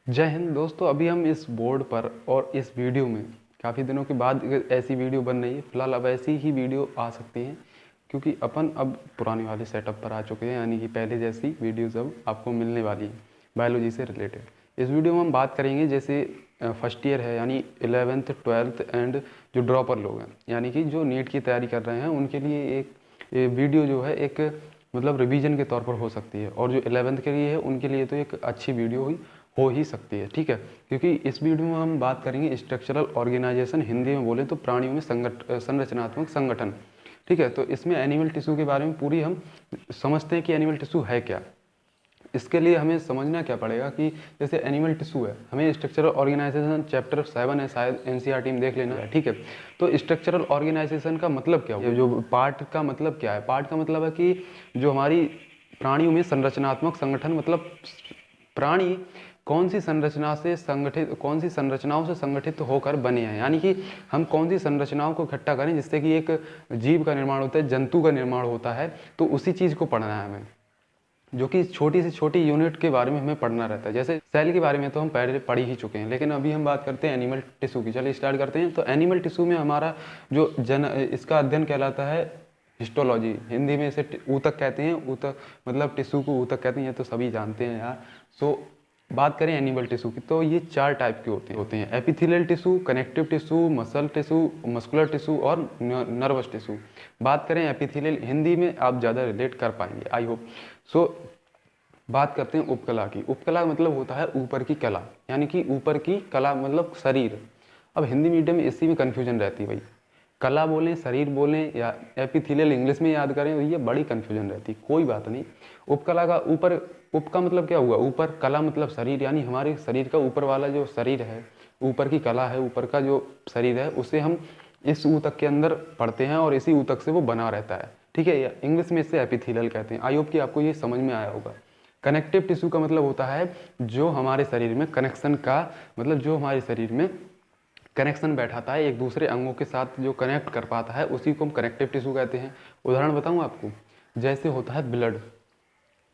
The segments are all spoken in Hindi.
जय हिंद दोस्तों। अभी हम इस बोर्ड पर और इस वीडियो में काफ़ी दिनों के बाद ऐसी वीडियो बन रही है। फिलहाल अब ऐसी ही वीडियो आ सकती हैं क्योंकि अपन अब पुराने वाले सेटअप पर आ चुके हैं, यानी कि पहले जैसी वीडियोज़ अब आपको मिलने वाली हैं बायोलॉजी से रिलेटेड। इस वीडियो में हम बात करेंगे जैसे फर्स्ट ईयर है यानी 11th 12th एंड जो ड्रॉपर लोग हैं यानी कि जो नीट की तैयारी कर रहे हैं उनके लिए एक वीडियो जो है एक मतलब रिवीजन के तौर पर हो सकती है, और जो 11th के लिए है उनके लिए तो एक अच्छी वीडियो हुई हो ही सकती है। ठीक है, क्योंकि इस वीडियो में हम बात करेंगे स्ट्रक्चरल ऑर्गेनाइजेशन, हिंदी में बोले तो प्राणियों में संरचनात्मक संगठन। ठीक है, तो इसमें एनिमल टिश्यू के बारे में पूरी हम समझते हैं कि एनिमल टिश्यू है क्या। इसके लिए हमें समझना क्या पड़ेगा कि जैसे एनिमल टिश्यू है, हमें स्ट्रक्चरल ऑर्गेनाइजेशन चैप्टर 7 है, शायद एनसीईआरटी में देख लेना है। ठीक है, तो स्ट्रक्चरल ऑर्गेनाइजेशन का मतलब क्या है, जो पार्ट का मतलब क्या है? पार्ट का मतलब है कि जो हमारी प्राणियों में संरचनात्मक संगठन, मतलब प्राणी कौन सी संरचना से संगठित, कौन सी संरचनाओं से संगठित होकर बने हैं, यानी कि हम कौन सी संरचनाओं को इकट्ठा करें जिससे कि एक जीव का निर्माण होता है, जंतु का निर्माण होता है। तो उसी चीज़ को पढ़ना है हमें, जो कि छोटी से छोटी यूनिट के बारे में हमें पढ़ना रहता है। जैसे सेल के बारे में तो हम पहले पढ़ ही चुके हैं, लेकिन अभी हम बात करते हैं एनिमल टिश्यू की। चलिए स्टार्ट करते हैं। तो एनिमल टिश्यू में हमारा जो इसका अध्ययन कहलाता है हिस्टोलॉजी। हिंदी में इसे ऊतक कहते हैं। ऊतक मतलब टिश्यू को ऊतक कहते हैं, ये तो सभी जानते हैं यार। सो बात करें एनिमल टिश्यू की तो ये 4 टाइप के होते हैं epithelial tissue, connective tissue, muscle tissue, muscular tissue और नर्वस टिश्यू। बात करें एपिथेलियल, हिंदी में आप ज़्यादा रिलेट कर पाएंगे, आई होप। सो बात करते हैं उपकला की। उपकला मतलब होता है ऊपर की कला, यानी कि ऊपर की कला मतलब शरीर। अब हिंदी मीडियम में इसी में कन्फ्यूजन रहती है भाई, कला बोलें शरीर बोलें या एपिथेलियल इंग्लिश में याद करें, ये बड़ी कन्फ्यूजन रहती है। कोई बात नहीं। उपकला का ऊपर, उप का मतलब क्या हुआ ऊपर, कला मतलब शरीर, यानी हमारे शरीर का ऊपर वाला जो शरीर है, ऊपर की कला है, ऊपर का जो शरीर है, उसे हम इस ऊतक के अंदर पढ़ते हैं और इसी ऊतक से वो बना रहता है। ठीक है, इंग्लिश में इसे एपिथेलियल कहते हैं। आई होप कि आपको ये समझ में आया होगा। कनेक्टिव टिश्यू का मतलब होता है जो हमारे शरीर में कनेक्शन का मतलब जो हमारे शरीर में कनेक्शन बैठाता है, एक दूसरे अंगों के साथ जो कनेक्ट कर पाता है, उसी को हम कनेक्टिव टिश्यू कहते हैं। उदाहरण बताऊं आपको, जैसे होता है ब्लड।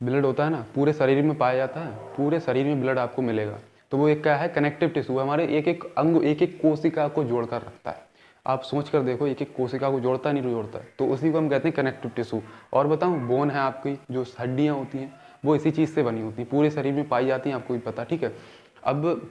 ब्लड होता है ना, पूरे शरीर में पाया जाता है, पूरे शरीर में ब्लड आपको मिलेगा। तो वो एक क्या है, कनेक्टिव टिश्यू है। हमारे एक एक अंग, एक एक कोशिका को जोड़कर रखता है। आप सोच कर देखो, एक एक कोशिका को जोड़ता नहीं जोड़ता है, तो उसी को हम कहते हैं कनेक्टिव टिश्यू। और बताऊं, बोन है आपकी, जो हड्डियाँ होती हैं वो इसी चीज़ से बनी होती हैं, पूरे शरीर में पाई जाती हैं, आपको भी पता। ठीक है, अब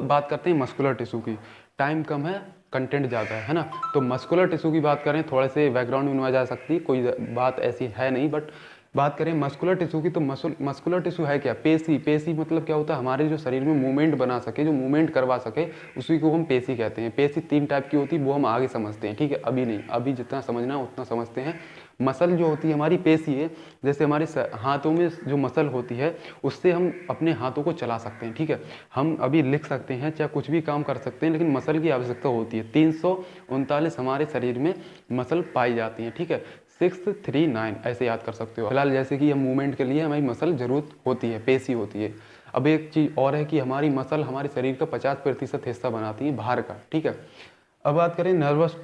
बात करते हैं मस्कुलर टिश्यू की। टाइम कम है, कंटेंट ज़्यादा है ना। तो मस्कुलर टिश्यू की बात करें, थोड़े से बैकग्राउंड में बनवा जा सकती है, कोई बात ऐसी है नहीं, बट बात करें मस्कुलर टिश्यू की तो मस्कुलर टिश्यू है क्या, पेशी। पेशी मतलब क्या होता है, हमारे जो शरीर में मूवमेंट बना सके, जो मूवमेंट करवा सके, उसी को हम पेशी कहते हैं। पेशी 3 टाइप की होती है, वो हम आगे समझते हैं। ठीक है, अभी नहीं, अभी जितना समझना है उतना समझते हैं। मसल जो होती है हमारी पेशी है, जैसे हमारे हाथों में जो मसल होती है उससे हम अपने हाथों को चला सकते हैं। ठीक है, हम अभी लिख सकते हैं, चाहे कुछ भी काम कर सकते हैं, लेकिन मसल की आवश्यकता होती है। 339 हमारे शरीर में मसल पाई जाती हैं। ठीक है, 639 ऐसे याद कर सकते हो। फिलहाल जैसे कि हम मूवमेंट के लिए हमारी मसल जरूरत होती है, पेशी होती है। अब एक चीज़ और है कि हमारी मसल हमारे शरीर का 50% हिस्सा बनाती है बाहर का। ठीक है, अब बात करें नर्वस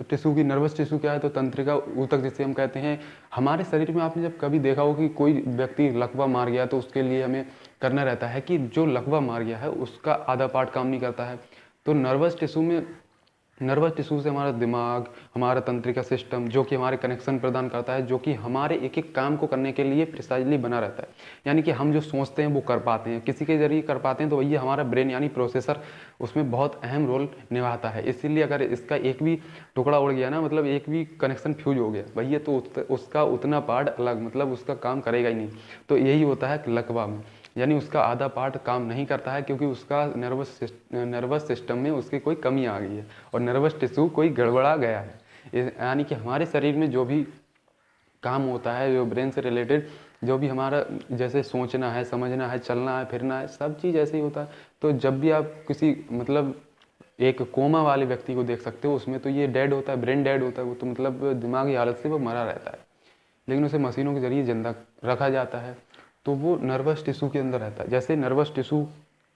टिश्यू की। नर्वस टिश्यू क्या है, तो तंत्रिका ऊतक जिसे हम कहते हैं। हमारे शरीर में आपने जब कभी देखा हो कि कोई व्यक्ति लकवा मार गया, तो उसके लिए हमें करना रहता है कि जो लकवा मार गया है उसका आधा पार्ट काम नहीं करता है। तो नर्वस टिश्यू में, नर्वस टिश्यू से हमारा दिमाग, हमारा तंत्रिका सिस्टम जो कि हमारे कनेक्शन प्रदान करता है, जो कि हमारे एक एक काम को करने के लिए प्रिसाइजली बना रहता है। यानी कि हम जो सोचते हैं वो कर पाते हैं, किसी के जरिए कर पाते हैं, तो वही हमारा ब्रेन यानी प्रोसेसर उसमें बहुत अहम रोल निभाता है। इसीलिए अगर इसका एक भी टुकड़ा उड़ गया ना, मतलब एक भी कनेक्शन फ्यूज हो गया भैया, तो उसका उतना पार्ट अलग, मतलब उसका काम करेगा ही नहीं। तो यही होता है लकवा में, यानी उसका आधा पार्ट काम नहीं करता है, क्योंकि उसका नर्वस सिस्टम में उसकी कोई कमी आ गई है और नर्वस टिश्यू कोई गड़बड़ा गया है। यानी कि हमारे शरीर में जो भी काम होता है, जो ब्रेन से रिलेटेड जो भी हमारा, जैसे सोचना है, समझना है, चलना है, फिरना है, सब चीज़ ऐसे ही होता है। तो जब भी आप किसी मतलब एक कोमा वाले व्यक्ति को देख सकते हो, उसमें तो ये डेड होता है, ब्रेन डेड होता है, वो तो मतलब दिमागी हालत से वो मरा रहता है, लेकिन उसे मशीनों के जरिए जिंदा रखा जाता है। तो वो नर्वस टिश्यू के अंदर रहता है। जैसे नर्वस टिश्यू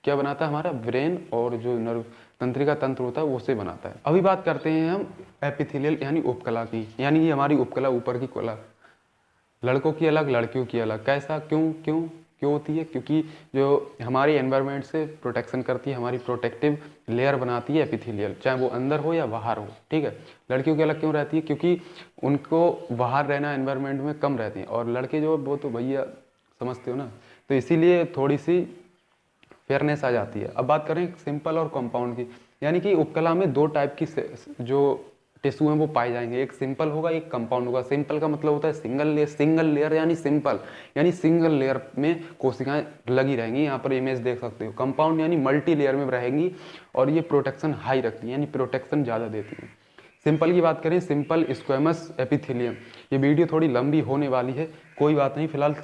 क्या बनाता है, हमारा ब्रेन और जो नर्व तंत्रिका तंत्र होता है वो से बनाता है। अभी बात करते हैं हम एपिथेलियल यानी उपकला की, यानी ये हमारी उपकला, ऊपर की कला। लड़कों की अलग, लड़कियों की अलग। कैसा, क्यों क्यों क्यों होती है? क्योंकि जो हमारी एनवायरनमेंट से प्रोटेक्शन करती है, हमारी प्रोटेक्टिव लेयर बनाती है एपिथेलियल, चाहे वो अंदर हो या बाहर हो, ठीक है। लड़कियों की अलग क्यों रहती है? क्योंकि उनको बाहर रहना एनवायरनमेंट में कम रहती हैं, और लड़के जो वो तो भैया समझते हो ना, तो इसीलिए थोड़ी सी फेयरनेस आ जाती है। अब बात करें सिंपल और कंपाउंड की, यानी कि उपकला में दो टाइप की जो टिश्यू हैं वो पाए जाएंगे, एक सिंपल होगा, एक कंपाउंड होगा। सिंपल का मतलब होता है सिंगल लेयर यानी सिंपल, यानी सिंगल लेयर में कोशिकाएं लगी रहेंगी, यहाँ पर इमेज देख सकते हो। कंपाउंड यानी मल्टी लेयर में रहेंगी और ये प्रोटेक्शन हाई रखती है, यानी प्रोटेक्शन ज़्यादा देती है। सिंपल की बात करें, सिंपल स्क्वेमस एपिथेलियम, ये वीडियो थोड़ी लंबी होने वाली है, कोई बात नहीं। फिलहाल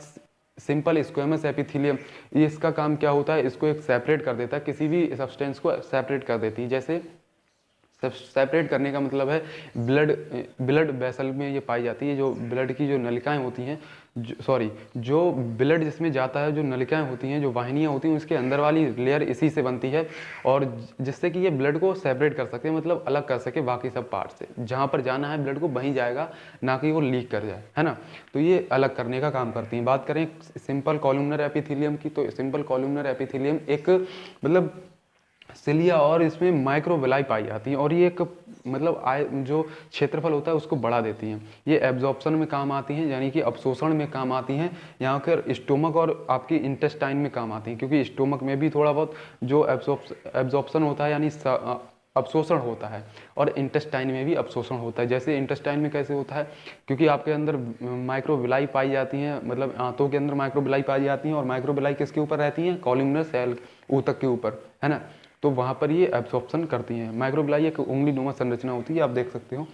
सिंपल स्क्वेमस एपिथेलियम, ये इसका काम क्या होता है? इसको एक सेपरेट कर देता है, किसी भी सब्सटेंस को सेपरेट कर देती है। जैसे सेपरेट करने का मतलब है ब्लड वेसल में ये पाई जाती है, जो ब्लड की जो नलिकाएं होती हैं, जो ब्लड जिसमें जाता है, जो नलिकाएं होती हैं, जो वाहिनियां होती हैं, उसके अंदर वाली लेयर इसी से बनती है, और जिससे कि ये ब्लड को सेपरेट कर सके, मतलब अलग कर सके बाकी सब पार्ट से। जहाँ पर जाना है ब्लड को वहीं जाएगा, ना कि वो लीक कर जाए, है ना। तो ये अलग करने का काम करती हैं। बात करें सिंपल कॉलमनर एपिथेलियम की, तो सिंपल कॉलमनर एपिथेलियम एक मतलब सिलिया और इसमें माइक्रोविलाई पाई जाती हैं, और ये एक मतलब जो क्षेत्रफल होता है उसको बढ़ा देती हैं। ये एब्जॉर्प्शन में काम आती हैं, यानी कि अवशोषण में काम आती हैं। यहाँ के स्टोमक और आपकी इंटेस्टाइन में काम आती हैं, क्योंकि स्टोमक में भी थोड़ा बहुत जो एब्जॉर्प्शन होता है, यानी अवशोषण होता है, और इंटेस्टाइन में भी अवशोषण होता है। जैसे इंटेस्टाइन में कैसे होता है? क्योंकि आपके अंदर माइक्रोविलाई पाई जाती हैं, मतलब आंतों के अंदर माइक्रोविलाई पाई जाती हैं, और माइक्रोविलाई किसके ऊपर रहती हैं? कॉलमनर सेल ऊतक के ऊपर, है ना। तो वहाँ पर ये एब्जॉर्प्शन करती हैं। माइक्रोविलाई एक उंगली नुमा संरचना होती है, आप देख सकते हो।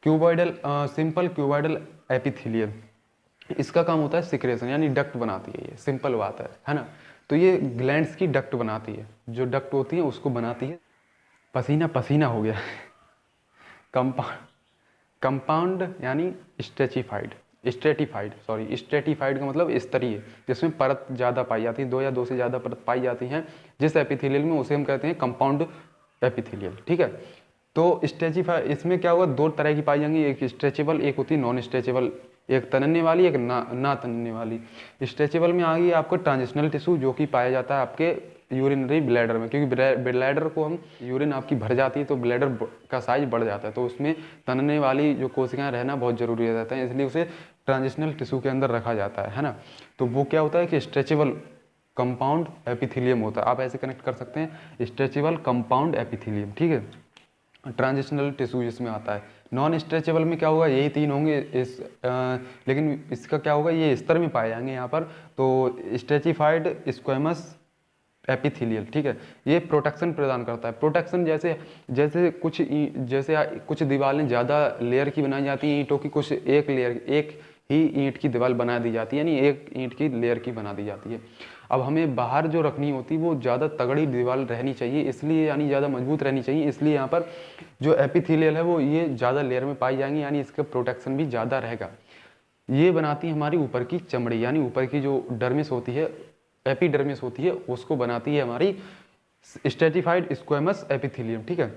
क्यूबॉइडल सिंपल क्यूबॉइडल एपिथेलियल, इसका काम होता है सिक्रेशन, यानी डक्ट बनाती है। ये सिंपल बात है ना। तो ये ग्लैंड्स की डक्ट बनाती है, जो डक्ट होती है उसको बनाती है। पसीना पसीना हो गया। कंपाउंड यानी स्ट्रेटिफाइड का मतलब स्तरीय, जिसमें परत ज़्यादा पाई जाती है, दो या दो से ज़्यादा परत पाई जाती हैं जिस एपिथेलियल में, उसे हम कहते हैं कंपाउंड एपिथेलियल, ठीक है। तो स्ट्रेचिफाइड, इसमें क्या होगा? दो तरह की पाई जाएंगी, एक स्ट्रेचेबल, एक होती है नॉन स्ट्रेचेबल, एक तनने वाली, एक ना तनने वाली। स्ट्रेचेबल में आ गई आपको ट्रांजिशनल टिश्यू, जो कि पाया जाता है आपके यूरिनरी ब्लैडर में, क्योंकि ब्लैडर को हम यूरिन आपकी भर जाती है तो ब्लैडर का साइज बढ़ जाता है, तो उसमें तनने वाली जो कोशिकाएं रहना बहुत जरूरी हो जाता है, इसलिए उसे ट्रांजिशनल टिश्यू के अंदर रखा जाता है ना। तो वो क्या होता है कि स्ट्रेचेबल कंपाउंड एपिथेलियम होता है। आप ऐसे कनेक्ट कर सकते हैं, स्ट्रेचेबल कंपाउंड एपिथेलियम, ठीक है। ट्रांजिशनल टिश्यू जिसमें आता है। नॉन स्ट्रेचेबल में क्या होगा? यही तीन होंगे लेकिन इसका क्या होगा? ये स्तर में पाए जाएंगे यहाँ पर। तो स्ट्रेचिफाइड स्क्वेमस एपिथेलियल, ठीक है, ये प्रोटेक्शन प्रदान करता है। प्रोटेक्शन जैसे कुछ दीवारें ज़्यादा लेयर की बनाई जाती हैं ईंटों की, कुछ एक ही ईंट की दीवार बना दी जाती है, यानी एक ईंट की लेयर की बना दी जाती है। अब हमें बाहर जो रखनी होती है वो ज़्यादा तगड़ी दीवार रहनी चाहिए, इसलिए यानी ज़्यादा मजबूत रहनी चाहिए, इसलिए यहाँ पर जो एपिथेलियल है वो ये ज़्यादा लेयर में पाई जाएंगी, यानी इसका प्रोटेक्शन भी ज़्यादा रहेगा। ये बनाती है हमारी ऊपर की चमड़ी, यानी ऊपर की जो डर्मिस होती है, एपिडर्मिस होती है, उसको बनाती है हमारी स्ट्रेटिफाइड स्क्वेमस एपिथेलियम, ठीक है।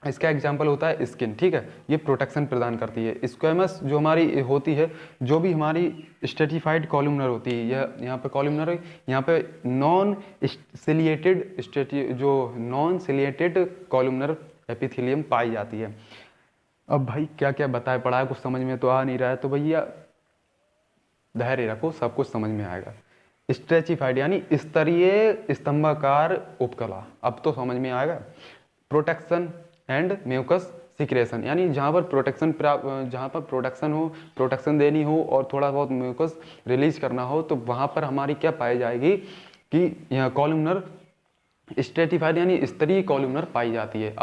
इसका एग्जांपल होता है स्किन, ठीक है, ये प्रोटेक्शन प्रदान करती है। स्क्वेमस जो हमारी होती है, जो भी हमारी स्ट्रेटिफाइड कॉलमनर होती है, यह यहाँ पे कॉलमनर है, यहाँ पे नॉन सिलिएटेड कॉलमनर एपिथेलियम पाई जाती है। अब भाई क्या क्या बताया पड़ा है, कुछ समझ में तो आ नहीं रहा है, तो भैया धैर्य रखो, सब कुछ समझ में आएगा। स्ट्रेचिफाइड यानी स्तरीय स्तंभाकार उपकला, अब तो समझ में आएगा। प्रोटेक्शन एंड म्यूकस सिक्रेशन, यानी जहाँ पर प्रोटेक्शन हो, प्रोटेक्शन देनी हो और थोड़ा बहुत म्यूकस रिलीज करना हो, तो वहाँ पर हमारी क्या पाई जाएगी कि यहाँ कॉलमनर स्ट्रेटिफाइड यानी स्तरीय कॉलमनर पाई जाती है।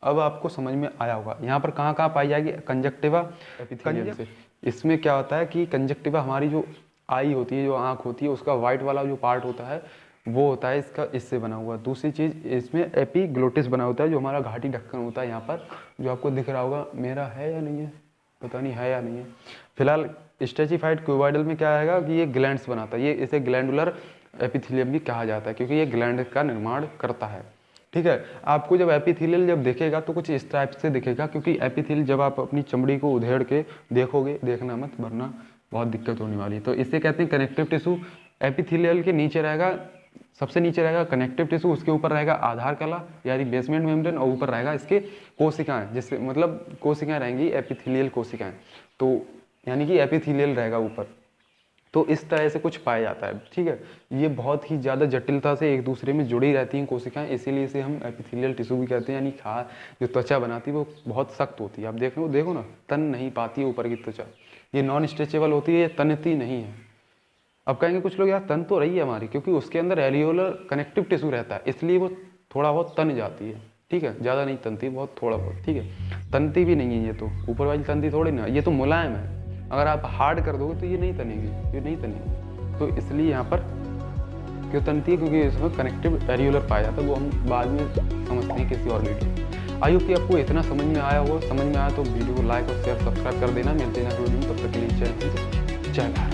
अब आपको समझ में आया होगा। यहाँ पर कहाँ कहाँ पाई जाएगी? कंजक्टिवा एपिथेलियम से। इसमें क्या होता है कि कंजक्टिवा हमारी जो आई होती है, जो आँख होती है, उसका वाइट वाला जो पार्ट होता है वो होता है इसका, इससे बना हुआ। दूसरी चीज़ इसमें एपिग्लोटिस बना होता है, जो हमारा घाटी ढक्कन होता है यहाँ पर, जो आपको दिख रहा होगा। मेरा है या नहीं है पता नहीं, है या नहीं है। फिलहाल स्ट्रेचिफाइड क्यूबॉइडल में क्या आएगा कि ये ग्लैंड्स बनाता है, ये इसे ग्लैंडुलर एपिथेलियम भी कहा जाता है, क्योंकि ये ग्लैंड का निर्माण करता है, ठीक है। आपको जब एपिथेलियल जब देखेगा तो कुछ इस टाइप से दिखेगा, क्योंकि एपिथेलियल जब आप अपनी चमड़ी को उधेड़ के देखोगे, देखना मत वरना बहुत दिक्कत होने वाली है। तो इसे कहते हैं कनेक्टिव टिश्यू, एपिथेलियल के नीचे रहेगा, सबसे नीचे रहेगा कनेक्टिव टिश्यू, उसके ऊपर रहेगा आधार कला यानी बेसमेंट मेम्ब्रेन, और ऊपर रहेगा इसके कोशिकाएं, जिससे मतलब कोशिकाएं रहेंगी एपिथेलियल कोशिकाएं, तो यानी कि एपिथेलियल रहेगा ऊपर। तो इस तरह से कुछ पाया जाता है, ठीक है। ये बहुत ही ज़्यादा जटिलता से एक दूसरे में जुड़ी रहती हैं कोशिकाएं, इसीलिए इसे हम एपिथेलियल टिश्यू भी कहते हैं। यानी जो त्वचा बनाती है वो बहुत सख्त होती है। आप देखो ना, तन नहीं पाती है ऊपर की त्वचा, ये नॉन स्ट्रेचेबल होती है, ये तनती नहीं है। अब कहेंगे कुछ लोग यार तन तो रही है हमारी, क्योंकि उसके अंदर एलियोलर कनेक्टिव टिश्यू रहता है, इसलिए वो थोड़ा बहुत तन जाती है, ठीक है, ज़्यादा नहीं तनती, बहुत थोड़ा बहुत, ठीक है। तनती भी नहीं है ये तो, ऊपर वाली तनती थोड़ी ना, ये तो मुलायम है। अगर आप हार्ड कर दोगे तो ये नहीं तनेगी, ये नहीं तनेगी। तो इसलिए यहाँ पर क्यों तनती है, क्योंकि इसमें कनेक्टिव एरियोलर पाया जाता है, वो हम बाद में समझते हैं किसी और वीडियो। आई होप कि आपको इतना समझ में आया हो। समझ में आया तो वीडियो को लाइक और शेयर सब्सक्राइब कर देना। मिलते हैं वीडियो में, तब तक के लिए जय हिंद, जय भारत।